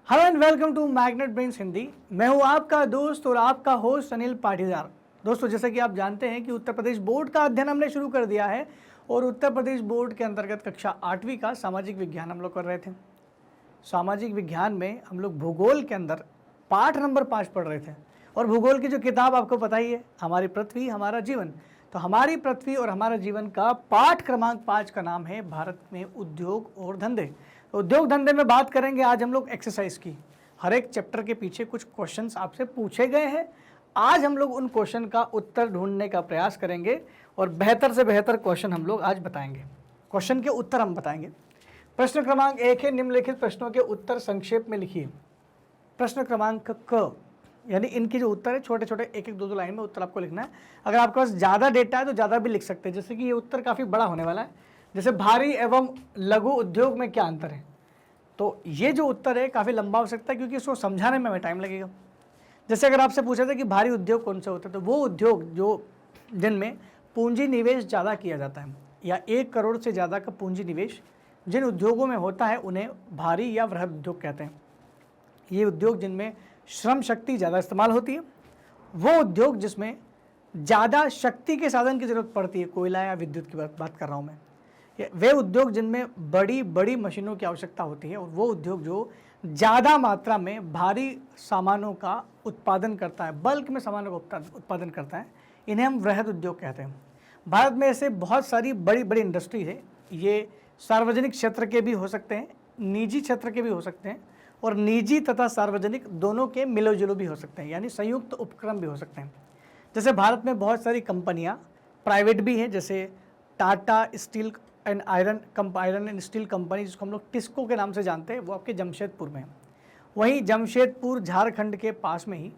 Hello and welcome to magnet brains Hindi. मैं हूं आपका दोस्त और आपका होस्ट अनिल पाटीदार। दोस्तों, जैसे कि आप जानते हैं कि उत्तर प्रदेश बोर्ड का अध्ययन हमने शुरू कर दिया है और उत्तर प्रदेश बोर्ड के अंतर्गत कक्षा 8वीं का सामाजिक विज्ञान हम लोग कर रहे थे। सामाजिक विज्ञान में हम लोग भूगोल के अंदर पाठ नंबर 5 पढ़ रहे थे और भूगोल की जो किताब आपको पता ही है, हमारी पृथ्वी हमारा जीवन। तो हमारी पृथ्वी और हमारा जीवन का पाठ क्रमांक 5 का नाम है भारत में उद्योग और धंधे। उद्योग धंधे में बात करेंगे आज हम लोग एक्सरसाइज की। हर एक चैप्टर के पीछे कुछ क्वेश्चंस आपसे पूछे गए हैं। आज हम लोग उन क्वेश्चन का उत्तर ढूंढने का प्रयास करेंगे और बेहतर से बेहतर क्वेश्चन हम लोग आज बताएंगे। क्वेश्चन के उत्तर हम बताएंगे। प्रश्न क्रमांक 1 है, निम्नलिखित प्रश्नों के उत्तर संक्षेप में लिखिए। प्रश्न क्रमांक क, यानी इनके जो उत्तर है छोटे छोटे एक एक दो दो लाइन में उत्तर आपको लिखना है। अगर आपके पास ज़्यादा डेटा है तो ज़्यादा भी लिख सकते हैं, जैसे कि ये उत्तर काफ़ी बड़ा होने वाला है। जैसे भारी एवं लघु उद्योग में क्या अंतर है, तो ये जो उत्तर है काफ़ी लंबा हो सकता है क्योंकि इसको समझाने में हमें टाइम लगेगा। जैसे अगर आपसे पूछा था कि भारी उद्योग कौन से होते हैं, तो वो उद्योग जो जिनमें पूंजी निवेश ज़्यादा किया जाता है या 1 करोड़ से ज़्यादा का पूंजी निवेश जिन उद्योगों में होता है उन्हें भारी या वृहद उद्योग कहते हैं। ये उद्योग जिनमें श्रम शक्ति ज़्यादा इस्तेमाल होती है, वो उद्योग जिसमें ज़्यादा शक्ति के साधन की ज़रूरत पड़ती है, कोयला या विद्युत की बात कर रहा हूँ मैं। वे उद्योग जिनमें बड़ी बड़ी मशीनों की आवश्यकता होती है और वो उद्योग जो ज़्यादा मात्रा में भारी सामानों का उत्पादन करता है, बल्क में सामानों का उत्पादन करता है, इन्हें हम वृहद उद्योग कहते हैं। भारत में ऐसे बहुत सारी बड़ी बड़ी इंडस्ट्री है। ये सार्वजनिक क्षेत्र के भी हो सकते हैं, निजी क्षेत्र के भी हो सकते हैं और निजी तथा सार्वजनिक दोनों के मिलो जुलो भी हो सकते हैं, यानी संयुक्त उपक्रम भी हो सकते हैं। जैसे भारत में बहुत सारी कंपनियां प्राइवेट भी हैं, जैसे Tata steel and iron and steel company, जिसको हम लोग टिस्को के नाम से जानते हैं, वो आपके जमशेदपुर में है। वहीं जमशेदपुर झारखंड के पास में ही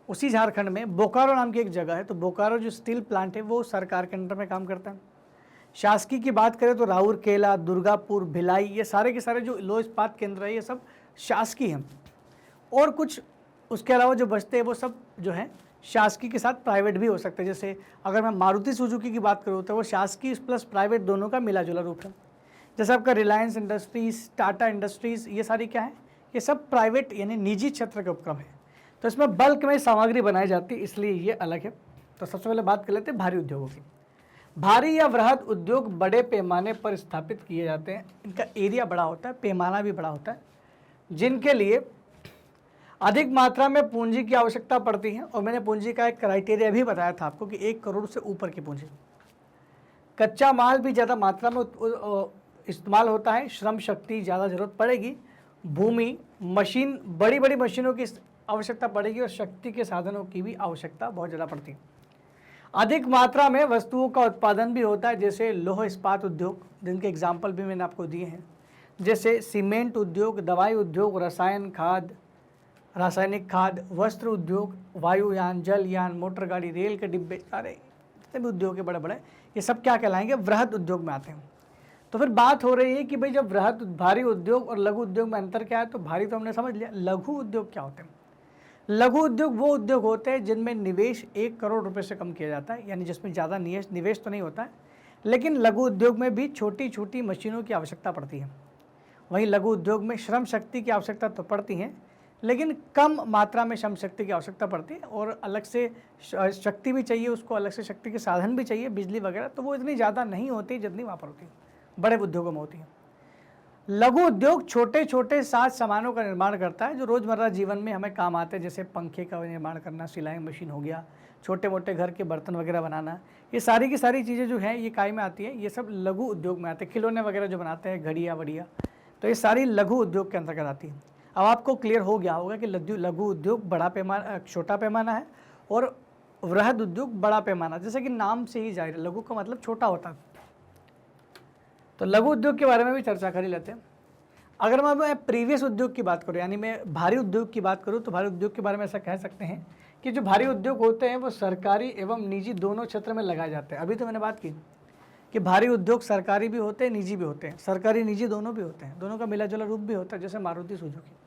उसी झारखंड में बोकारो नाम की एक जगह है, तो बोकारो जो स्टील प्लांट है वो सरकार के अंडर में काम करता है। शासकीय की बात करें तो राउरकेला, दुर्गापुर, भिलाई, ये सारे के सारे जो लौह इस्पात केंद्र है ये सब शासकीय हैं। और कुछ उसके अलावा जो बचते हैं वो सब जो है शासकीय के साथ प्राइवेट भी हो सकते हैं। जैसे अगर मैं मारुति सुजुकी की बात करूँ तो वो शासकीय प्लस प्राइवेट दोनों का मिला जुला रूप है। जैसे आपका रिलायंस इंडस्ट्रीज़, टाटा इंडस्ट्रीज़, ये सारी क्या है, ये सब प्राइवेट यानी निजी क्षेत्र के उपक्रम है। तो इसमें बल्क में सामग्री बनाई जाती है, इसलिए ये अलग है। तो सबसे पहले बात कर लेते हैं भारी उद्योगों की। भारी या वृहद उद्योग बड़े पैमाने पर स्थापित किए जाते हैं। इनका एरिया बड़ा होता है, पैमाना भी बड़ा होता है, जिनके लिए अधिक मात्रा में पूंजी की आवश्यकता पड़ती है। और मैंने पूंजी का एक क्राइटेरिया भी बताया था आपको कि 1 करोड़ से ऊपर की पूंजी। कच्चा माल भी ज़्यादा मात्रा में इस्तेमाल होता है, श्रम शक्ति ज़्यादा ज़रूरत पड़ेगी, भूमि, मशीन, बड़ी बड़ी मशीनों की आवश्यकता पड़ेगी और शक्ति के साधनों की भी आवश्यकता बहुत ज़्यादा पड़ती है। अधिक मात्रा में वस्तुओं का उत्पादन भी होता है, जैसे लौह इस्पात उद्योग, जिनके एग्जाम्पल भी मैंने आपको दिए हैं, जैसे सीमेंट उद्योग, दवाई उद्योग, रासायनिक खाद, वस्त्र उद्योग, वायुयान, जलयान, मोटर गाड़ी, रेल के डिब्बे, सारे जितने भी उद्योग है बड़े बड़े, ये सब क्या कहलाएंगे, वृहद उद्योग में आते हैं। तो फिर बात हो रही है कि भाई जब भारी उद्योग और लघु उद्योग में अंतर क्या है, तो भारी तो हमने समझ लिया, लघु उद्योग क्या होते हैं। लघु उद्योग वो उद्योग होते हैं जिनमें निवेश 1 करोड़ रुपए से कम किया जाता है, यानी जिसमें ज़्यादा निवेश तो नहीं होता है, लेकिन लघु उद्योग में भी छोटी छोटी मशीनों की आवश्यकता पड़ती है। वहीं लघु उद्योग में श्रम शक्ति की आवश्यकता तो पड़ती है, लेकिन कम मात्रा में श्रम शक्ति की आवश्यकता पड़ती है और अलग से शक्ति भी चाहिए, उसको अलग से शक्ति के साधन भी चाहिए, बिजली वगैरह, तो वो इतनी ज़्यादा नहीं होती जितनी वहाँ पर होती है, बड़े उद्योगों में होती है। लघु उद्योग छोटे छोटे साज सामानों का निर्माण करता है जो रोज़मर्रा जीवन में हमें काम आते हैं, जैसे पंखे का निर्माण करना, सिलाई मशीन हो गया, छोटे मोटे घर के बर्तन वगैरह बनाना, ये सारी की सारी चीज़ें जो हैं ये काय में आती हैं, ये सब लघु उद्योग में आते हैं। खिलौने वगैरह जो बनाते हैं, घड़ियाँ वड़िया, तो ये सारी लघु उद्योग के अंतर्गत आती है। अब आपको क्लियर हो गया होगा कि लघु उद्योग छोटा पैमाना है और वृहद उद्योग बड़ा पैमाना, जैसे कि नाम से ही जाहिर है, लघु का मतलब छोटा होता है। तो लघु उद्योग के बारे में भी चर्चा कर ही लेते हैं। अगर मैं प्रीवियस उद्योग की बात करूँ, यानी मैं भारी उद्योग की बात करूँ, तो भारी उद्योग के बारे में ऐसा कह सकते हैं कि जो भारी उद्योग होते हैं वो सरकारी एवं निजी दोनों क्षेत्र में लगाए जाते हैं। अभी तो मैंने बात की कि भारी उद्योग सरकारी भी होते हैं, निजी भी होते हैं, सरकारी निजी दोनों भी होते हैं, दोनों का मिला जुला रूप भी होता है, जैसे मारुति सुजुकी।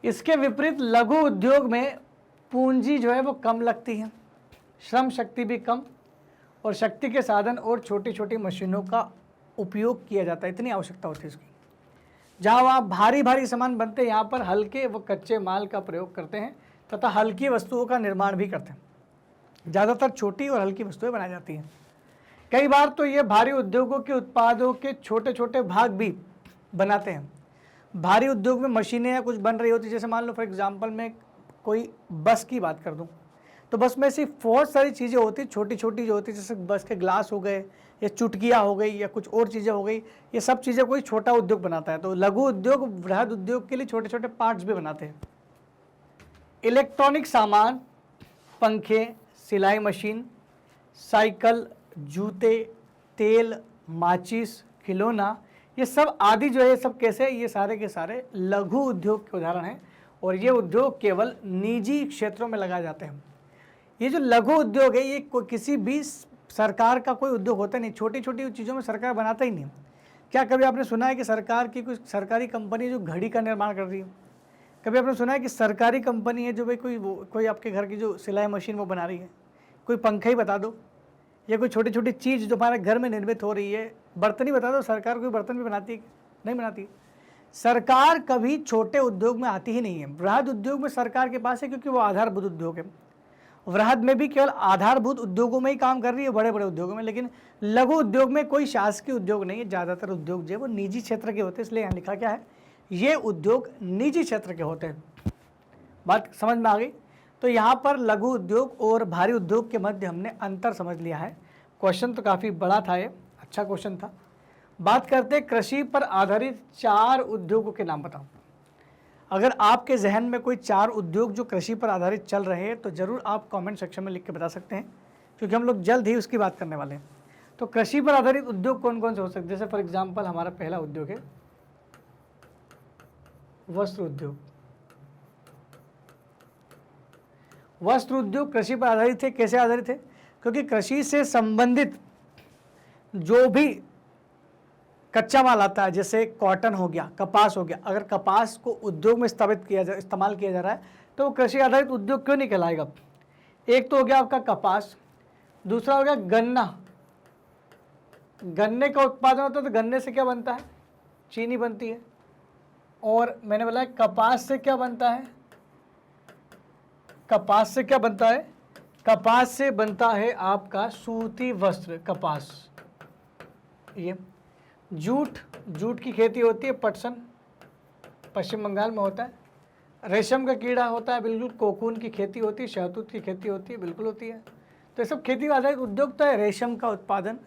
इसके विपरीत लघु उद्योग में पूंजी जो है वो कम लगती है, श्रम शक्ति भी कम और शक्ति के साधन और छोटी छोटी मशीनों का उपयोग किया जाता है, इतनी आवश्यकता होती है इसकी। जहाँ वहाँ भारी भारी सामान बनते हैं, यहाँ पर हल्के व कच्चे माल का प्रयोग करते हैं तथा हल्की वस्तुओं का निर्माण भी करते हैं। ज़्यादातर छोटी और हल्की वस्तुएं बनाई जाती हैं। कई बार तो ये भारी उद्योगों के उत्पादों के छोटे छोटे भाग भी बनाते हैं। भारी उद्योग में मशीनें या कुछ बन रही होती है, जैसे मान लो फॉर एग्जांपल मैं कोई बस की बात कर दूं, तो बस में सिर्फ बहुत सारी चीज़ें होती, छोटी छोटी जो होती, जैसे बस के ग्लास हो गए या चुटकियाँ हो गई या कुछ और चीज़ें हो गई, ये सब चीज़ें कोई छोटा उद्योग बनाता है। तो लघु उद्योग बृहद उद्योग के लिए छोटे छोटे पार्ट्स भी बनाते हैं। इलेक्ट्रॉनिक सामान, पंखे, सिलाई मशीन, साइकिल, जूते, तेल, माचिस, खिलौना, ये सब आदि जो है सब कैसे, ये सारे के सारे लघु उद्योग के उदाहरण हैं और ये उद्योग केवल निजी क्षेत्रों में लगाए जाते हैं। ये जो लघु उद्योग है ये किसी भी सरकार का कोई उद्योग होता नहीं, छोटी छोटी कोई सरकार बनाता ही नहीं। क्या कभी आपने सुना है कि सरकार की कोई सरकारी कंपनी जो घड़ी का निर्माण कर रही है? कभी आपने सुना है कि सरकारी कंपनी है जो भाई कोई आपके घर की जो सिलाई मशीन वो बना रही है? कोई पंखा ही बता दो, या कोई छोटी छोटी चीज़ जो हमारे घर में निर्मित हो रही है, बर्तन ही बता दो, सरकार कोई बर्तन भी बनाती है? नहीं बनाती। सरकार कभी छोटे उद्योग में आती ही नहीं है। बृहद उद्योग में सरकार के पास है क्योंकि वो आधारभूत उद्योग है। वृहद में भी केवल आधारभूत उद्योगों में ही काम कर रही है, बड़े बड़े उद्योगों में, लेकिन लघु उद्योग में कोई शासकीय उद्योग नहीं है। ज़्यादातर उद्योग जो है वो निजी क्षेत्र के होते हैं, इसलिए यहाँ लिखा क्या है, ये उद्योग निजी क्षेत्र के होते हैं। बात समझ में आ गई? तो यहाँ पर लघु उद्योग और भारी उद्योग के मध्य हमने अंतर समझ लिया है। क्वेश्चन तो काफ़ी बड़ा था, ये अच्छा क्वेश्चन था। बात करते हैं कृषि पर आधारित 4 उद्योगों के नाम बताओ। अगर आपके जहन में कोई 4 उद्योग जो कृषि पर आधारित चल रहे हैं तो ज़रूर आप कमेंट सेक्शन में लिख के बता सकते हैं, क्योंकि हम लोग जल्द ही उसकी बात करने वाले हैं। तो कृषि पर आधारित उद्योग कौन कौन से हो सकते हैं? जैसे फॉर एग्जाम्पल हमारा पहला उद्योग है वस्त्र उद्योग। वस्त्र उद्योग कृषि पर आधारित है। कैसे आधारित है? क्योंकि कृषि से संबंधित जो भी कच्चा माल आता है, जैसे कॉटन हो गया, कपास हो गया, अगर कपास को उद्योग में इस्तेमाल किया जा रहा है तो वो कृषि आधारित उद्योग क्यों नहीं कहलाएगा? एक तो हो गया आपका कपास, दूसरा हो गया गन्ना। गन्ने का उत्पादन होता है तो गन्ने से क्या बनता है? चीनी बनती है। और मैंने बोला कपास से क्या बनता है? कपास से क्या बनता है? कपास से बनता है आपका सूती वस्त्र, कपास। ये जूट की खेती होती है, पटसन पश्चिम बंगाल में होता है। रेशम का कीड़ा होता है, बिल्कुल। कोकून की खेती होती है, शहतूत की खेती होती है, बिल्कुल होती है। तो ये सब खेती आधारित उद्योग तो है। रेशम का उत्पादन,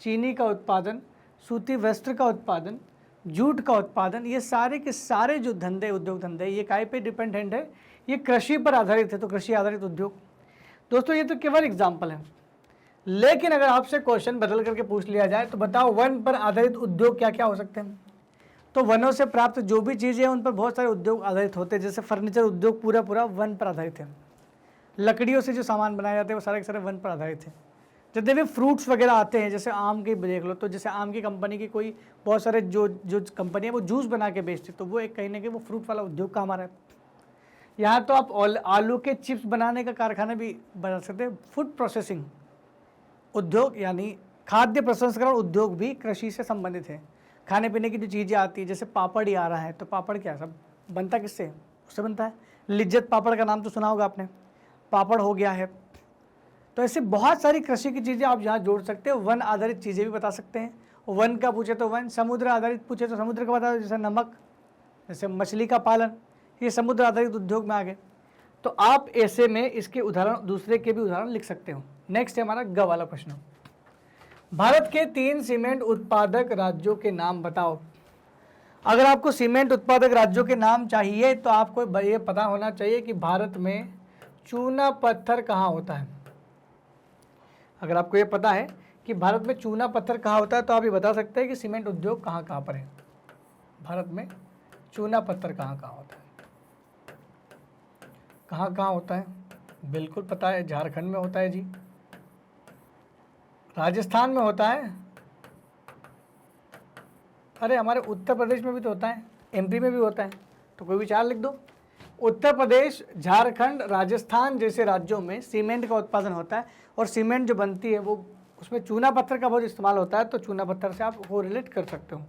चीनी का उत्पादन, सूती वस्त्र का उत्पादन, जूट का उत्पादन, ये सारे के सारे जो धंधे, उद्योग धंधे, ये काय पे डिपेंडेंट है? ये कृषि पर आधारित है। तो कृषि आधारित उद्योग दोस्तों ये तो केवल एग्जाम्पल है, लेकिन अगर आपसे क्वेश्चन बदल करके पूछ लिया जाए तो बताओ वन पर आधारित उद्योग क्या क्या हो सकते हैं? तो वनों से प्राप्त जो भी चीज़ें हैं उन पर बहुत सारे उद्योग आधारित होते हैं। जैसे फर्नीचर उद्योग पूरा वन पर आधारित है। लकड़ियों से जो सामान बनाए जाते हैं वो सारे के सारे वन पर आधारित है। जितने भी फ्रूट्स वगैरह आते हैं, जैसे आम की देख लो, तो जैसे आम की कंपनी की कोई बहुत सारे जो कंपनी है वो जूस बना के बेचती है, तो वो एक कहीं ना कहीं वो फ्रूट वाला उद्योग काम आ रहा है। यहाँ तो आप आलू के चिप्स बनाने का कारखाना भी बना सकते हैं। फूड प्रोसेसिंग उद्योग यानी खाद्य प्रसंस्करण उद्योग भी कृषि से संबंधित है। खाने पीने की जो चीज़ें आती है, जैसे पापड़ ही आ रहा है, तो पापड़ क्या सब बनता किससे? उससे बनता है। लिज्जत पापड़ का नाम तो सुना होगा आपने, पापड़ हो गया है। तो ऐसे बहुत सारी कृषि की चीज़ें आप यहाँ जोड़ सकते हो। वन आधारित चीज़ें भी बता सकते हैं। वन का पूछे तो वन, समुद्र आधारित पूछे तो समुद्र का बता दो, जैसे नमक, जैसे मछली का पालन, ये समुद्र आधारित उद्योग में आ गए। तो आप ऐसे में इसके उदाहरण, दूसरे के भी उदाहरण लिख सकते हो। नेक्स्ट है हमारा ग वाला प्रश्न। भारत के 3 सीमेंट उत्पादक राज्यों के नाम बताओ। अगर आपको सीमेंट उत्पादक राज्यों के नाम चाहिए तो आपको ये पता होना चाहिए कि भारत में चूना पत्थर कहाँ होता है। अगर आपको ये पता है कि भारत में चूना पत्थर कहाँ होता है तो आप ये बता सकते हैं कि सीमेंट उद्योग कहाँ कहाँ पर है। भारत में चूना पत्थर कहाँ कहाँ होता है? कहाँ कहाँ होता है? बिल्कुल पता है, झारखंड में होता है जी, राजस्थान में होता है, अरे हमारे उत्तर प्रदेश में भी तो होता है, एमपी में भी होता है। तो कोई भी 4 लिख दो। उत्तर प्रदेश, झारखंड, राजस्थान जैसे राज्यों में सीमेंट का उत्पादन होता है और सीमेंट जो बनती है वो उसमें चूना पत्थर का बहुत इस्तेमाल होता है, तो चूना पत्थर से आप वो रिलेट कर सकते हो।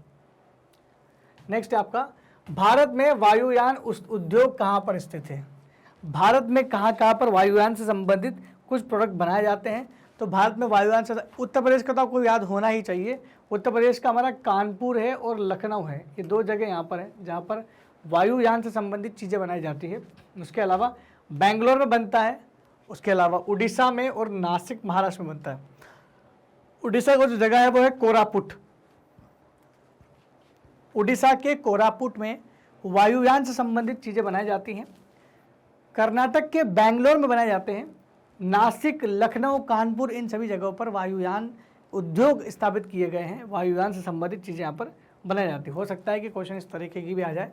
नेक्स्ट है आपका भारत में वायुयान उद्योग कहाँ पर स्थित है? भारत में कहाँ कहाँ पर वायुयान से संबंधित कुछ प्रोडक्ट बनाए जाते हैं? तो भारत में वायुयान से, उत्तर प्रदेश का तो आपको याद होना ही चाहिए। उत्तर प्रदेश का हमारा कानपुर है और लखनऊ है, ये दो जगह यहाँ पर है जहाँ पर वायुयान से संबंधित चीज़ें बनाई जाती है। उसके अलावा बेंगलोर में बनता है, उसके अलावा उड़ीसा में और नासिक महाराष्ट्र में बनता है। उड़ीसा का जो जगह है वो है कोरापुट। उड़ीसा के कोरापुट में वायुयान से संबंधित चीज़ें बनाई जाती हैं। कर्नाटक के बेंगलोर में बनाए जाते हैं। नासिक, लखनऊ, कानपुर, इन सभी जगहों पर वायुयान उद्योग स्थापित किए गए हैं। वायुयान से संबंधित चीज़ें यहाँ पर बनाई जाती है। हो सकता है कि क्वेश्चन इस तरीके की भी आ जाए।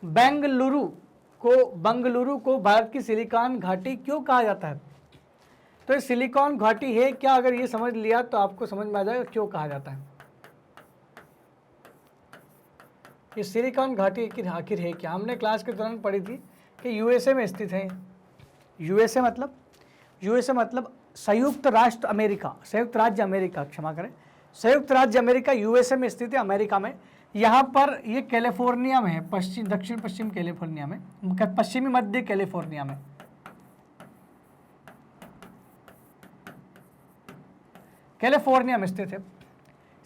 बंगलुरु को भारत की सिलिकॉन घाटी क्यों कहा जाता है? तो ये सिलिकॉन घाटी है क्या, अगर ये समझ लिया तो आपको समझ में आ जाएगा क्यों कहा जाता है। ये सिलिकॉन घाटी आखिर है क्या? हमने क्लास के दौरान पढ़ी थी कि यूएसए में स्थित है। यूएसए मतलब संयुक्त राज्य अमेरिका, क्षमा करें, संयुक्त राज्य अमेरिका यूएसए में स्थित है, अमेरिका में। यहाँ पर ये कैलिफोर्निया में है, दक्षिण पश्चिम कैलिफोर्निया में, पश्चिमी मध्य कैलिफोर्निया में। कैलिफोर्निया में स्थित है।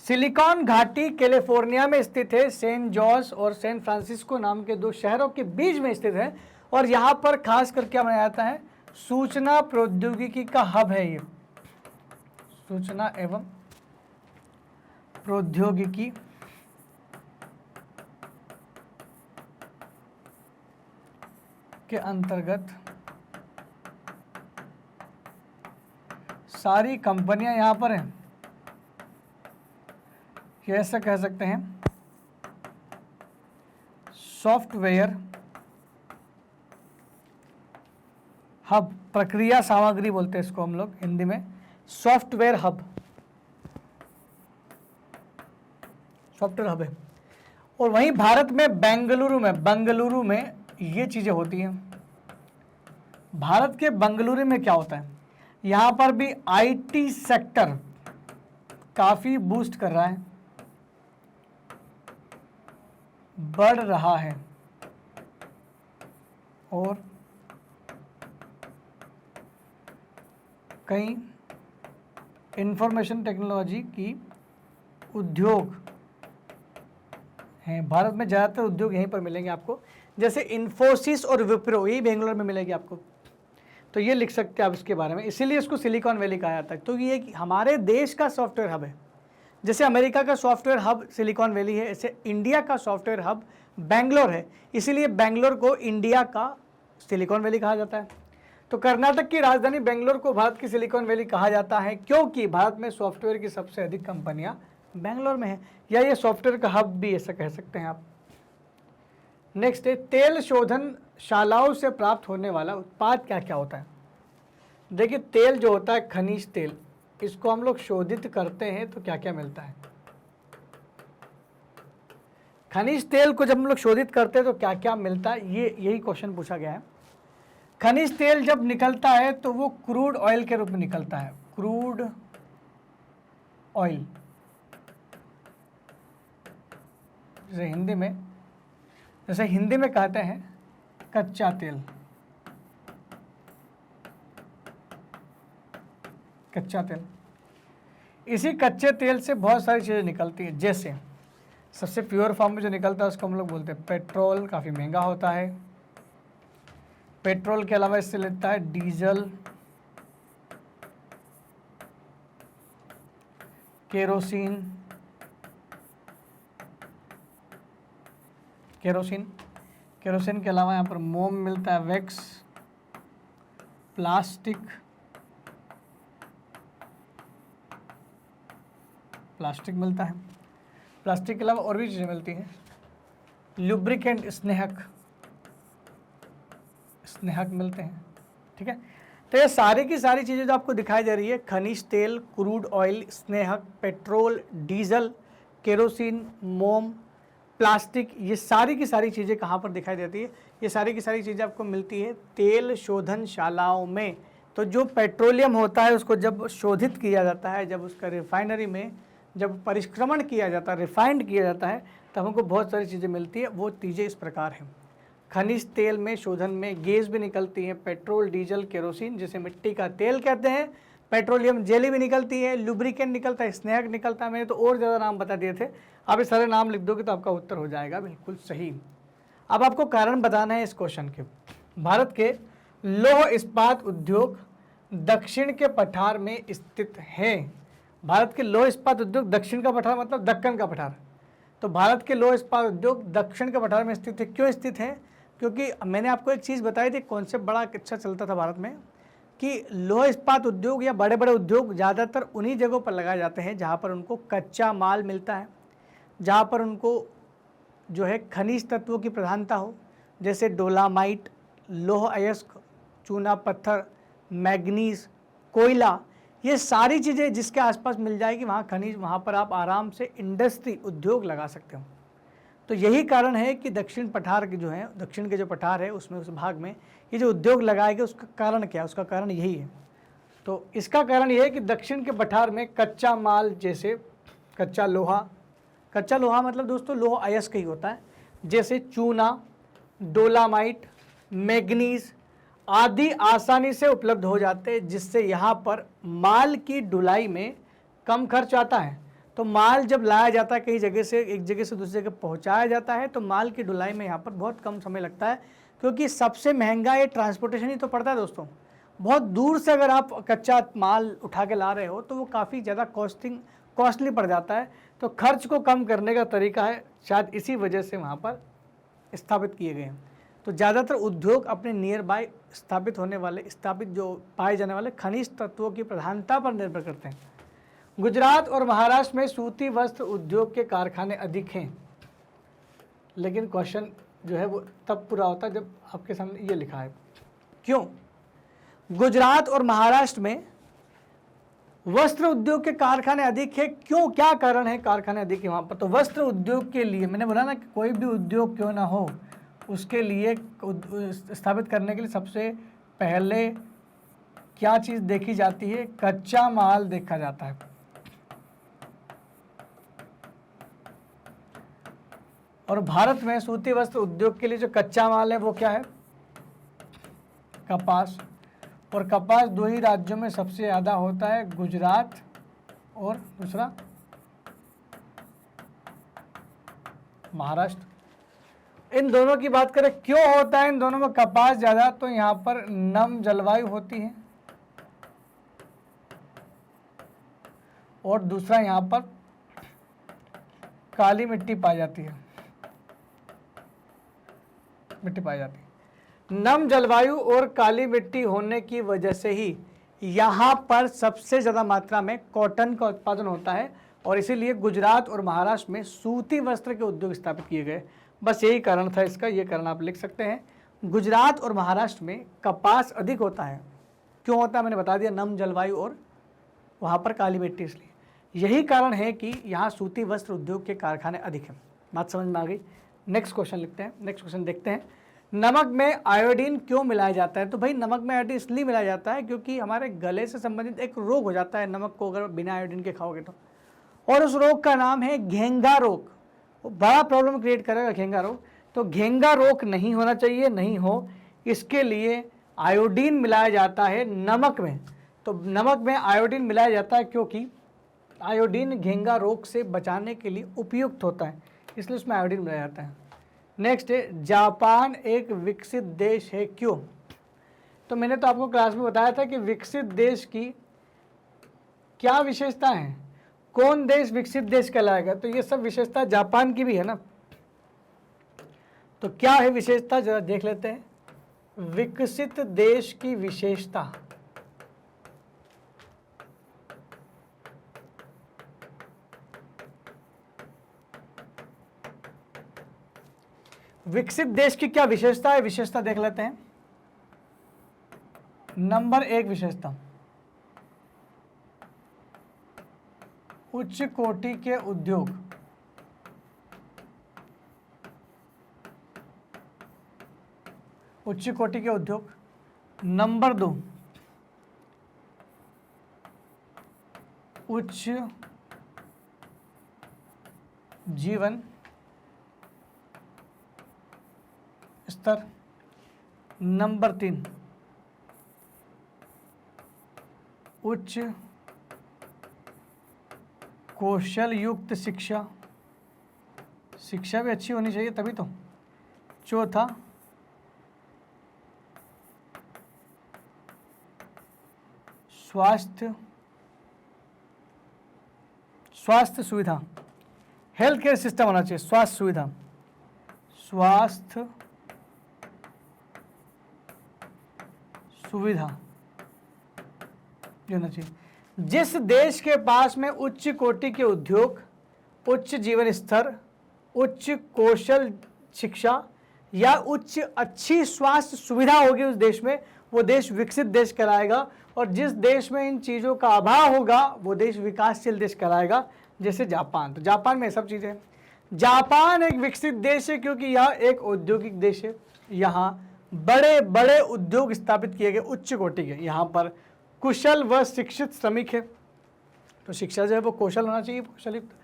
सिलिकॉन घाटी कैलिफोर्निया में स्थित है। सेंट जॉर्ज और सैन फ्रांसिस्को नाम के दो शहरों के बीच में स्थित है। और यहाँ पर खास कर क्या बनाया जाता है? सूचना प्रौद्योगिकी का हब है ये, सूचना एवं प्रौद्योगिकी के अंतर्गत सारी कंपनियां यहाँ पर हैं। कैसे कह सकते हैं? सॉफ्टवेयर हब, प्रक्रिया सामग्री बोलते हैं इसको हम लोग हिंदी में, सॉफ्टवेयर हब है। और वहीं भारत में बेंगलुरु में ये चीज़ें होती हैं। भारत के बेंगलुरु में क्या होता है? यहाँ पर भी आईटी सेक्टर काफ़ी बूस्ट कर रहा है, बढ़ रहा है और कई इंफॉर्मेशन टेक्नोलॉजी की उद्योग हैं। भारत में ज़्यादातर उद्योग यहीं पर मिलेंगे आपको, जैसे इन्फोसिस और विप्रो, यही बेंगलोर में मिलेगी आपको। तो ये लिख सकते हैं आप इसके बारे में, इसीलिए इसको सिलिकॉन वैली कहा जाता है। तो ये हमारे देश का सॉफ्टवेयर हब है। जैसे अमेरिका का सॉफ्टवेयर हब सिलिकॉन वैली है, ऐसे इंडिया का सॉफ्टवेयर हब बेंगलोर है, इसीलिए बेंगलोर को इंडिया का सिलिकॉन वैली कहा जाता है। तो कर्नाटक की राजधानी बेंगलोर को भारत की सिलिकॉन वैली कहा जाता है क्योंकि भारत में सॉफ्टवेयर की सबसे अधिक कंपनियां बेंगलोर में है, या ये सॉफ्टवेयर का हब भी ऐसा कह सकते हैं आप। नेक्स्ट है, तेल शोधन शालाओं से प्राप्त होने वाला उत्पाद क्या क्या होता है? देखिए, तेल जो होता है खनिज तेल, इसको हम लोग शोधित करते हैं तो क्या क्या मिलता है? खनिज तेल को जब हम लोग शोधित करते हैं तो क्या क्या मिलता है, ये यही क्वेश्चन पूछा गया है। खनिज तेल जब निकलता है तो वो क्रूड ऑयल के रूप में निकलता है, क्रूड ऑयल। जैसे हिंदी में कहते हैं कच्चा तेल, इसी कच्चे तेल से बहुत सारी चीज़ें निकलती हैं। जैसे सबसे प्योर फॉर्म में जो निकलता है उसको हम लोग बोलते हैं पेट्रोल, काफ़ी महंगा होता है। पेट्रोल के अलावा इससे लेता है डीजल, केरोसिन के अलावा यहाँ पर मोम मिलता है, वैक्स, प्लास्टिक मिलता है। प्लास्टिक के अलावा और भी चीज़ें मिलती हैं, लुब्रिकेंट, स्नेहक मिलते हैं। ठीक है, तो ये सारी की सारी चीज़ें जो आपको दिखाई दे रही है, खनिज तेल, क्रूड ऑयल, स्नेहक, पेट्रोल, डीजल, केरोसिन, मोम, प्लास्टिक, ये सारी की सारी चीज़ें कहाँ पर दिखाई देती है? ये सारी की सारी चीज़ें आपको मिलती है तेल शोधनशालाओं में। तो जो पेट्रोलियम होता है उसको जब शोधित किया जाता है, जब उसका रिफाइनरी में जब परिष्क्रमण किया जाता है, रिफाइंड किया जाता है, तब हमको बहुत सारी चीज़ें मिलती है। वो चीज़ें इस प्रकार हैं। खनिज तेल में, शोधन में गैस भी निकलती है, पेट्रोल, डीजल, केरोसिन जिसे मिट्टी का तेल कहते हैं, पेट्रोलियम जेली भी निकलती है, लुब्रिकेंट निकलता है, स्नैक निकलता है। मैंने तो और ज़्यादा नाम बता दिए थे, आप ये सारे नाम लिख दोगे तो आपका उत्तर हो जाएगा बिल्कुल सही। अब आपको कारण बताना है इस क्वेश्चन के। भारत के लौह इस्पात उद्योग दक्षिण के पठार में स्थित है। भारत के लौह इस्पात उद्योग दक्षिण का पठार मतलब दक्कन का पठार। तो भारत के लौह इस्पात उद्योग दक्षिण के पठार में स्थित है। क्यों स्थित है? क्योंकि मैंने आपको एक चीज़ बताई थी, कॉन्सेप्ट बड़ा अच्छा चलता था भारत में कि लौह इस्पात उद्योग या बड़े बड़े उद्योग ज़्यादातर उन्हीं जगहों पर लगाए जाते हैं जहाँ पर उनको कच्चा माल मिलता है, जहाँ पर उनको जो है खनिज तत्वों की प्रधानता हो, जैसे डोलामाइट, लौह अयस्क, चूना पत्थर, मैग्नीज, कोयला, ये सारी चीज़ें जिसके आसपास मिल जाएगी वहाँ खनिज, वहाँ पर आप आराम से इंडस्ट्री, उद्योग लगा सकते हो। तो यही कारण है कि दक्षिण पठार के जो है, दक्षिण के जो पठार है उसमें, उस भाग में ये जो उद्योग लगाए गए, उसका कारण क्या है? उसका कारण यही है। तो इसका कारण यह है कि दक्षिण के पठार में कच्चा माल, जैसे कच्चा लोहा मतलब दोस्तों लोह अयस्क ही होता है, जैसे चूना, डोलामाइट, मैग्नीज आदि आसानी से उपलब्ध हो जाते हैं, जिससे यहाँ पर माल की ढुलाई में कम खर्च आता है। तो माल जब लाया जाता है कहीं जगह से, एक जगह से दूसरी जगह पहुँचाया जाता है, तो माल की ढुलाई में यहाँ पर बहुत कम समय लगता है, क्योंकि सबसे महंगा ये ट्रांसपोर्टेशन ही तो पड़ता है दोस्तों। बहुत दूर से अगर आप कच्चा माल उठा के ला रहे हो तो वो काफ़ी ज़्यादा कॉस्टली पड़ जाता है। तो खर्च को कम करने का तरीका है, शायद इसी वजह से वहाँ पर स्थापित किए गए हैं। तो ज़्यादातर उद्योग अपने नियर बाय स्थापित जो पाए जाने वाले खनिज तत्वों की प्रधानता पर निर्भर करते हैं। गुजरात और महाराष्ट्र में सूती वस्त्र उद्योग के कारखाने अधिक हैं, लेकिन क्वेश्चन जो है वो तब पूरा होता है जब आपके सामने ये लिखा है। क्यों गुजरात और महाराष्ट्र में वस्त्र उद्योग के कारखाने अधिक है? क्यों, क्या कारण है कारखाने अधिक है वहाँ पर? तो वस्त्र उद्योग के लिए मैंने बोला ना कि कोई भी उद्योग क्यों ना हो, उसके लिए स्थापित करने के लिए सबसे पहले क्या चीज़ देखी जाती है? कच्चा माल देखा जाता है। और भारत में सूती वस्त्र उद्योग के लिए जो कच्चा माल है वो क्या है? कपास। और कपास दो ही राज्यों में सबसे ज़्यादा होता है, गुजरात और दूसरा महाराष्ट्र। इन दोनों की बात करें क्यों होता है इन दोनों में कपास ज़्यादा? तो यहाँ पर नम जलवायु होती है और दूसरा यहाँ पर काली मिट्टी पाई जाती है, नम जलवायु और काली मिट्टी होने की वजह से ही यहाँ पर सबसे ज़्यादा मात्रा में कॉटन का उत्पादन होता है, और इसीलिए गुजरात और महाराष्ट्र में सूती वस्त्र के उद्योग स्थापित किए गए। बस यही कारण था इसका, ये कारण आप लिख सकते हैं। गुजरात और महाराष्ट्र में कपास अधिक होता है। क्यों होता है मैंने बता दिया, नम जलवायु और वहाँ पर काली मिट्टी, इसलिए यही कारण है कि यहाँ सूती वस्त्र उद्योग के कारखाने अधिक हैं। बात समझ में आ गई? नेक्स्ट क्वेश्चन लिखते हैं, नेक्स्ट क्वेश्चन देखते हैं। नमक में आयोडीन क्यों मिलाया जाता है? तो भाई नमक में आयोडीन इसलिए मिलाया जाता है क्योंकि हमारे गले से संबंधित एक रोग हो जाता है नमक को अगर बिना आयोडीन के खाओगे तो, और उस रोग का नाम है घेंगा रोग। बड़ा प्रॉब्लम क्रिएट करेगा घेंगा रोग। तो घेंगा रोग नहीं होना चाहिए, नहीं हो, इसके लिए आयोडीन मिलाया जाता है नमक में। तो नमक में आयोडीन मिलाया जाता है क्योंकि आयोडीन घेंगा रोग से बचाने के लिए उपयुक्त होता है, इसलिए उसमें आयोडीन मिलाया जाता है। नेक्स्ट है, जापान एक विकसित देश है क्यों? तो मैंने तो आपको क्लास में बताया था कि विकसित देश की क्या विशेषता है, कौन देश विकसित देश कहलाएगा, तो ये सब विशेषता जापान की भी है ना। तो क्या है विशेषता, जरा देख लेते हैं। विकसित देश की विशेषता, विकसित देश की क्या विशेषता है, विशेषता देख लेते हैं। नंबर 1 विशेषता, उच्च कोटि के उद्योग। उच्च कोटि के उद्योग। नंबर 2, उच्च जीवन स्तर। नंबर 3, उच्च कौशल युक्त शिक्षा, शिक्षा भी अच्छी होनी चाहिए तभी तो। चौथा, स्वास्थ्य सुविधा, हेल्थ केयर सिस्टम होना चाहिए, स्वास्थ्य सुविधा, स्वास्थ्य सुविधा ये होना चाहिए। जिस देश के पास में उच्च कोटि के उद्योग, उच्च जीवन स्तर, उच्च कौशल शिक्षा या उच्च अच्छी स्वास्थ्य सुविधा होगी उस देश में, वो देश विकसित देश कहलाएगा। और जिस देश में इन चीज़ों का अभाव होगा वो देश विकासशील देश कहलाएगा। जैसे जापान, तो जापान में सब चीज़ें। जापान एक विकसित देश है क्योंकि यह एक औद्योगिक देश है, यहाँ बड़े बड़े उद्योग स्थापित किए गए उच्च कोटि के, यहाँ पर कुशल व शिक्षित श्रमिक है। तो शिक्षा जो है वो कौशल होना चाहिए, कौशलयुक्त।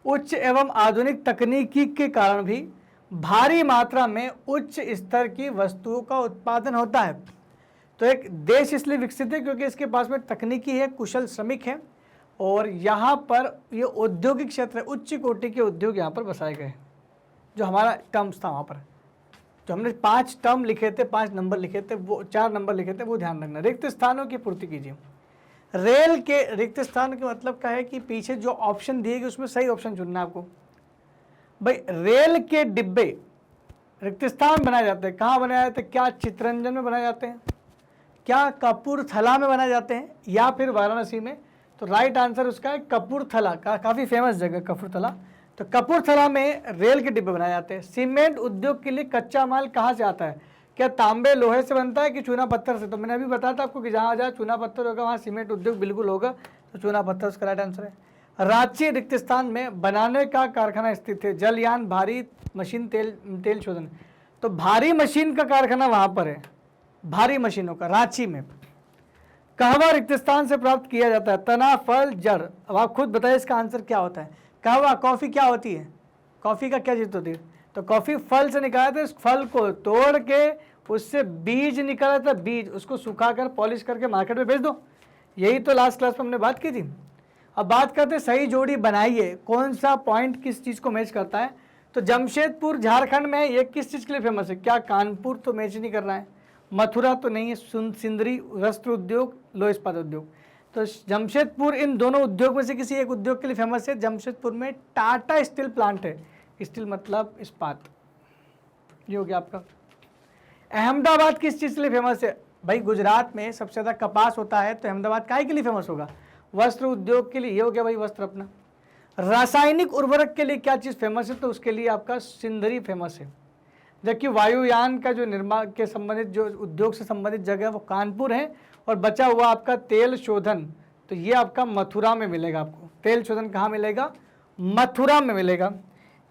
उच्च एवं आधुनिक तकनीकी के कारण भी भारी मात्रा में उच्च स्तर की वस्तुओं का उत्पादन होता है। तो एक देश इसलिए विकसित है क्योंकि इसके पास में तकनीकी है, कुशल श्रमिक है और यहाँ पर ये औद्योगिक क्षेत्र है, उच्च कोटि के उद्योग यहाँ पर बसाए गए। जो हमारा टर्म्स था वहाँ पर, जो हमने 5 टर्म लिखे थे, 5 नंबर लिखे थे, वो 4 नंबर लिखे थे, वो ध्यान रखना। रिक्त स्थानों की पूर्ति कीजिए। रेल के रिक्त स्थान का मतलब क्या है कि पीछे जो ऑप्शन दिए गए उसमें सही ऑप्शन चुनना है आपको। भाई रेल के डिब्बे रिक्त स्थान बनाए जाते हैं, कहाँ बनाए जाते हैं? क्या चित्तरंजन में बनाए जाते हैं, क्या कपूरथला में बनाए जाते हैं, या फिर वाराणसी में? तो राइट आंसर उसका है कपूरथला। काफ़ी फेमस जगह कपूरथला। तो कपूरथला में रेल के डिब्बे बनाए जाते हैं। सीमेंट उद्योग के लिए कच्चा माल कहाँ से आता है? क्या तांबे लोहे से बनता है कि चूना पत्थर से? तो मैंने अभी बताया था आपको कि जहाँ जहाँ चूना पत्थर होगा वहाँ सीमेंट उद्योग बिल्कुल होगा, तो चूना पत्थर उसका राइट आंसर है। रांची रिक्त स्थान में बनाने का कारखाना स्थित है। जलयान, भारी मशीन, तेल शोधन। तो भारी मशीन का कारखाना वहाँ पर है, भारी मशीनों का, रांची में। कहवा रिक्त स्थान से प्राप्त किया जाता है। तना, फल, जड़। अब आप खुद बताइए इसका आंसर क्या होता है। कहवा, कॉफ़ी क्या होती है? कॉफ़ी का क्या चीज़ होती है? तो कॉफ़ी फल से निकाला था, उस फल को तोड़ के उससे बीज निकाला था, बीज उसको सुखाकर पॉलिश करके मार्केट में बेच दो। यही तो लास्ट क्लास में हमने बात की थी। अब बात करते सही जोड़ी बनाइए, कौन सा पॉइंट किस चीज़ को मैच करता है? तो जमशेदपुर झारखंड में ये किस चीज़ के लिए फेमस है? क्या कानपुर तो मैच नहीं कर रहा है, मथुरा तो नहीं है, सिंदरी वस्त्र उद्योग, लोह इस्पात उद्योग। तो जमशेदपुर इन दोनों उद्योग में से किसी एक उद्योग के लिए फेमस है। जमशेदपुर में टाटा स्टील प्लांट है, स्टील मतलब इस्पात। ये हो गया आपका। अहमदाबाद किस चीज़ के लिए फेमस है? भाई गुजरात में सबसे ज़्यादा कपास होता है, तो अहमदाबाद काहे के लिए फेमस होगा? वस्त्र उद्योग के लिए। ये हो गया भाई वस्त्र अपना। रासायनिक उर्वरक के लिए क्या चीज़ फेमस है? तो उसके लिए आपका सिंदरी फेमस है। जबकि वायुयान का जो निर्माण के संबंधित जो उद्योग से संबंधित जगह है वो कानपुर है। और बचा हुआ आपका तेल शोधन, तो ये आपका मथुरा में मिलेगा। आपको तेल शोधन कहाँ मिलेगा? मथुरा में मिलेगा।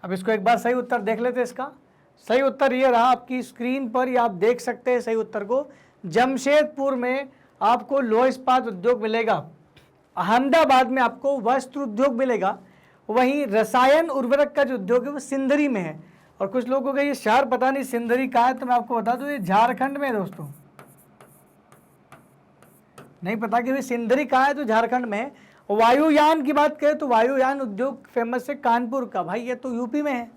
अब इसको एक बार सही उत्तर देख लेते हैं। इसका सही उत्तर ये रहा आपकी स्क्रीन पर, या आप देख सकते हैं सही उत्तर को। जमशेदपुर में आपको लोह इस्पात उद्योग मिलेगा, अहमदाबाद में आपको वस्त्र उद्योग मिलेगा, वहीं रसायन उर्वरक का जो उद्योग है वो सिंदरी में है। और कुछ लोगों को ये शहर पता नहीं सिंदरी कहाँ है, तो मैं आपको बता दूं ये झारखंड में है दोस्तों। नहीं पता कि भाई सिंदरी कहाँ है, तो झारखंड में है। वायुयान की बात करें तो वायुयान उद्योग फेमस है कानपुर का, भाई ये तो यूपी में है।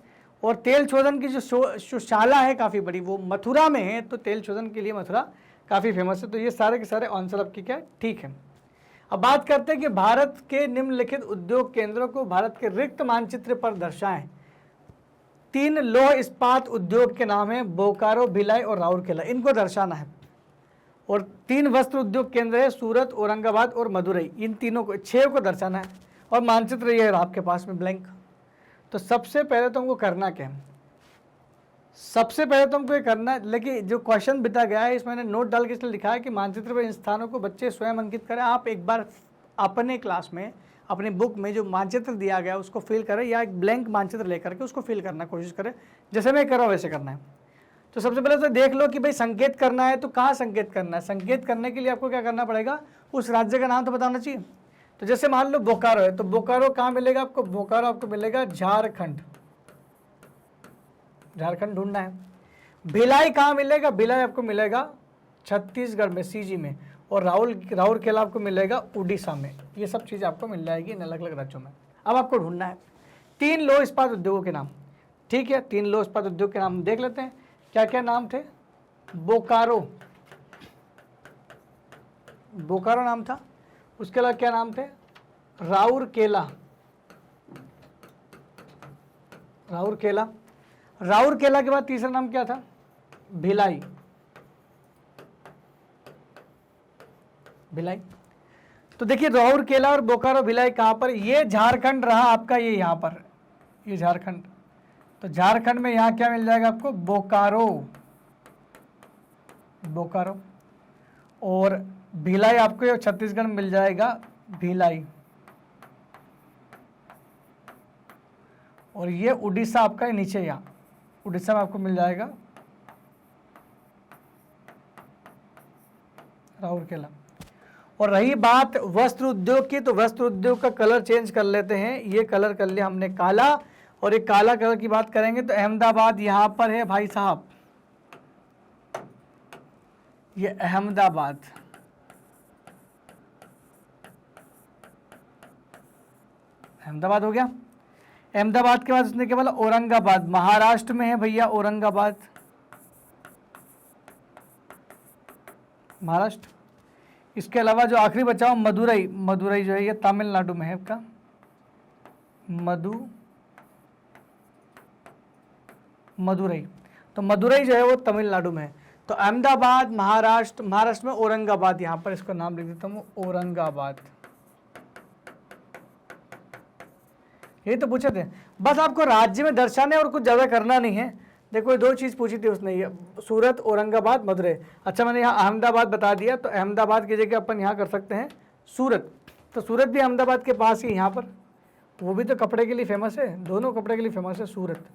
और तेल शोधन की जो शाला है काफ़ी बड़ी, वो मथुरा में है। तो तेल शोधन के लिए मथुरा काफ़ी फेमस है। तो ये सारे के सारे आंसर आपकी क्या ठीक है। अब बात करते हैं कि भारत के निम्नलिखित उद्योग केंद्रों को भारत के रिक्त मानचित्र पर दर्शाएं। 3 लोह इस्पात उद्योग के नाम है, बोकारो, भिलाई और राउरकेला, इनको दर्शाना है। और 3 वस्त्र उद्योग केंद्र है, सूरत, औरंगाबाद और मदुरई, इन तीनों को 6 को दर्शाना है। और मानचित्र ये है आपके पास में ब्लैंक। तो सबसे पहले तो हमको करना क्या है? सबसे पहले तो हमको ये करना है, लेकिन जो क्वेश्चन बिता गया है इसमें मैंने नोट डाल के इसलिए लिखा है कि मानचित्र पर इन स्थानों को बच्चे स्वयं अंकित करें। आप एक बार अपने क्लास में अपनी बुक में जो मानचित्र दिया गया उसको फिल करें, या एक ब्लैंक मानचित्र लेकर के उसको फिल करना कोशिश करें, जैसे मैं कर रहा हूँ वैसे करना है। तो सबसे पहले तो देख लो कि भाई संकेत करना है तो कहाँ संकेत करना है। संकेत करने के लिए आपको क्या करना पड़ेगा? उस राज्य का नाम तो बताना चाहिए। तो जैसे मान लो बोकारो है, तो बोकारो कहाँ मिलेगा आपको? बोकारो आपको मिलेगा झारखंड, झारखंड ढूंढना है। भिलाई कहाँ मिलेगा? भिलाई आपको मिलेगा छत्तीसगढ़ में, सीजी में। और राउरकेला आपको मिलेगा उड़ीसा में। ये सब चीज़ें आपको मिल जाएगी इन अलग अलग राज्यों में। अब आपको ढूंढना है 3 लौह इस्पात उद्योगों के नाम। ठीक है, 3 लौह इस्पात उद्योग के नाम देख लेते हैं। क्या क्या नाम थे? बोकारो, बोकारो नाम था। उसके अलावा क्या नाम थे? राउरकेला, राउरकेला। राउरकेला के बाद तीसरा नाम क्या था? भिलाई, भिलाई। तो देखिए राउरकेला और बोकारो भिलाई कहाँ पर? ये झारखंड रहा आपका, ये यहाँ पर, ये झारखंड। तो झारखंड में यहाँ क्या मिल जाएगा आपको? बोकारो, बोकारो। और भिलाई आपको ये छत्तीसगढ़ में मिल जाएगा भिलाई। और ये उड़ीसा आपका नीचे, यहाँ उड़ीसा में आपको मिल जाएगा राउरकेला। और रही बात वस्त्र उद्योग की, तो वस्त्र उद्योग का कलर चेंज कर लेते हैं। ये कलर कर लिया हमने काला, और एक काला कलर की बात करेंगे तो अहमदाबाद यहाँ पर है भाई साहब, ये अहमदाबाद। अहमदाबाद हो गया। अहमदाबाद के बाद उसने क्या बोला? औरंगाबाद, महाराष्ट्र में है भैया औरंगाबाद, महाराष्ट्र। इसके अलावा जो आखिरी बचा मदुरई, मदुरई जो है ये तमिलनाडु में है आपका, मदुरई। तो मदुरई जो है वो तमिलनाडु में है। तो अहमदाबाद महाराष्ट्र, महाराष्ट्र में औरंगाबाद, यहाँ पर इसका नाम लिख देता हूँ औरंगाबाद। ये तो पूछे थे, बस आपको राज्य में दर्शाने और कुछ ज़्यादा करना नहीं है। देखो ये 2 चीज़ पूछी थी उसने, ये सूरत, औरंगाबाद, मदुरई। अच्छा मैंने यहाँ अहमदाबाद बता दिया, तो अहमदाबाद की जगह अपन यहाँ कर सकते हैं सूरत। तो सूरत भी अहमदाबाद के पास ही यहाँ पर, वो भी तो कपड़े के लिए फेमस है, दोनों कपड़े के लिए फेमस है। सूरत,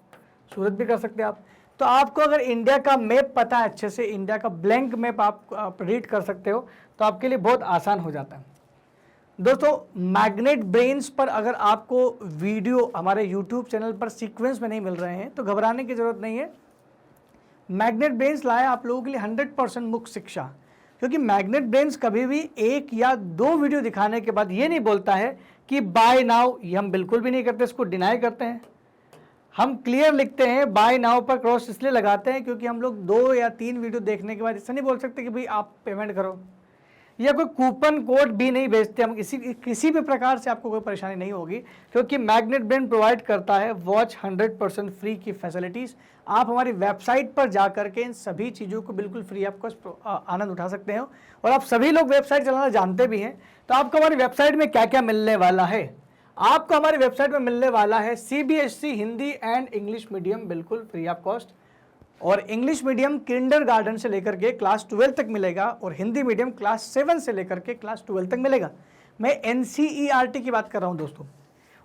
सूरत भी कर सकते हैं आप। तो आपको अगर इंडिया का मैप पता है अच्छे से, इंडिया का ब्लैंक मैप आप रीड कर सकते हो, तो आपके लिए बहुत आसान हो जाता है। दोस्तों मैग्नेट ब्रेन्स पर अगर आपको वीडियो हमारे YouTube चैनल पर सीक्वेंस में नहीं मिल रहे हैं तो घबराने की जरूरत नहीं है। मैग्नेट ब्रेन्स लाया आप लोगों के लिए 100% मुक्त शिक्षा, क्योंकि मैग्नेट ब्रेन्स कभी भी 1 या 2 वीडियो दिखाने के बाद ये नहीं बोलता है कि बाय नाउ। ये हम बिल्कुल भी नहीं करते, इसको डिनाई करते हैं। हम क्लियर लिखते हैं, बाय नाउ पर क्रॉस इसलिए लगाते हैं क्योंकि हम लोग 2 या 3 वीडियो देखने के बाद ऐसा नहीं बोल सकते कि भाई आप पेमेंट करो, या कोई कूपन कोड भी नहीं भेजते हम। किसी भी प्रकार से आपको कोई परेशानी नहीं होगी, क्योंकि मैग्नेट ब्रेन प्रोवाइड करता है वॉच 100% फ्री की फैसिलिटीज़। आप हमारी वेबसाइट पर जा करके इन सभी चीज़ों को बिल्कुल फ्री आपको आनंद उठा सकते हो। और आप सभी लोग वेबसाइट चलाना जानते भी हैं, तो आपको हमारी वेबसाइट में क्या क्या मिलने वाला है? आपको हमारी वेबसाइट में मिलने वाला है CBSE Hindi and English medium बिल्कुल फ्री ऑफ कॉस्ट, और इंग्लिश मीडियम किंडरगार्टन से लेकर के क्लास 12 तक मिलेगा, और हिंदी मीडियम क्लास 7 से लेकर के क्लास 12 तक मिलेगा। मैं NCERT की बात कर रहा हूं दोस्तों।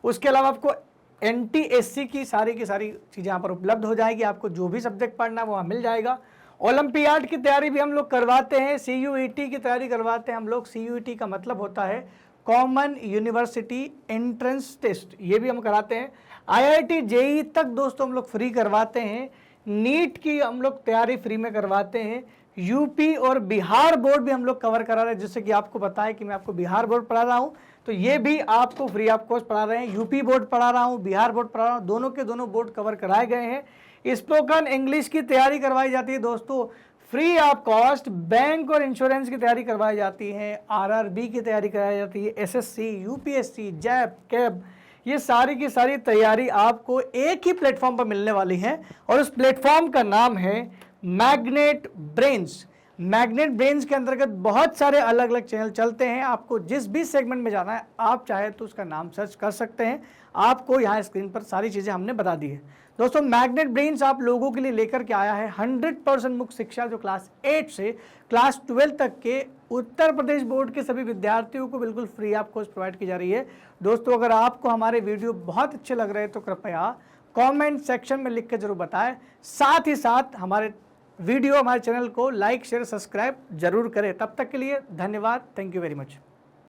उसके अलावा आपको NTSC की सारी चीज़ें यहाँ पर उपलब्ध हो जाएगी। आपको जो भी सब्जेक्ट पढ़ना है वहाँ मिल जाएगा। ओलंपियाड की तैयारी भी हम लोग करवाते हैं, CUET की तैयारी करवाते हैं हम लोग। CUET का मतलब होता है कॉमन यूनिवर्सिटी एंट्रेंस टेस्ट, ये भी हम कराते हैं। IIT JEE तक दोस्तों हम लोग फ्री करवाते हैं। नीट की हम लोग तैयारी फ्री में करवाते हैं। यूपी और बिहार बोर्ड भी हम लोग कवर करा रहे हैं, जिससे कि आपको पता है कि मैं आपको बिहार बोर्ड पढ़ा रहा हूँ, तो ये भी आपको फ्री ऑफ कॉस्ट पढ़ा रहे हैं। यूपी बोर्ड पढ़ा रहा हूँ, बिहार बोर्ड पढ़ा रहा हूँ, दोनों के दोनों बोर्ड कवर कराए गए हैं। स्पोकन इंग्लिश की तैयारी करवाई जाती है दोस्तों फ्री ऑफ कॉस्ट। बैंक और इंश्योरेंस की तैयारी करवाई जाती है। RRB की तैयारी कराई जाती है। SSC, UPSC, जैप, कैब, ये सारी की सारी तैयारी आपको एक ही प्लेटफॉर्म पर मिलने वाली है, और उस प्लेटफॉर्म का नाम है मैग्नेट ब्रेन्स। मैग्नेट ब्रेन्स के अंतर्गत बहुत सारे अलग अलग चैनल चलते हैं। आपको जिस भी सेगमेंट में जाना है आप चाहे तो उसका नाम सर्च कर सकते हैं। आपको यहाँ स्क्रीन पर सारी चीज़ें हमने बता दी है। दोस्तों मैग्नेट ब्रेन्स आप लोगों के लिए लेकर के आया है 100% मुक्त शिक्षा, जो क्लास 8 से क्लास 12 तक के उत्तर प्रदेश बोर्ड के सभी विद्यार्थियों को बिल्कुल फ्री ऑफ कॉस्ट प्रोवाइड की जा रही है। दोस्तों अगर आपको हमारे वीडियो बहुत अच्छे लग रहे हैं तो कृपया कमेंट सेक्शन में लिख के जरूर बताएं। साथ ही साथ हमारे वीडियो, हमारे चैनल को लाइक, शेयर, सब्सक्राइब जरूर करें। तब तक के लिए धन्यवाद। Thank you very much.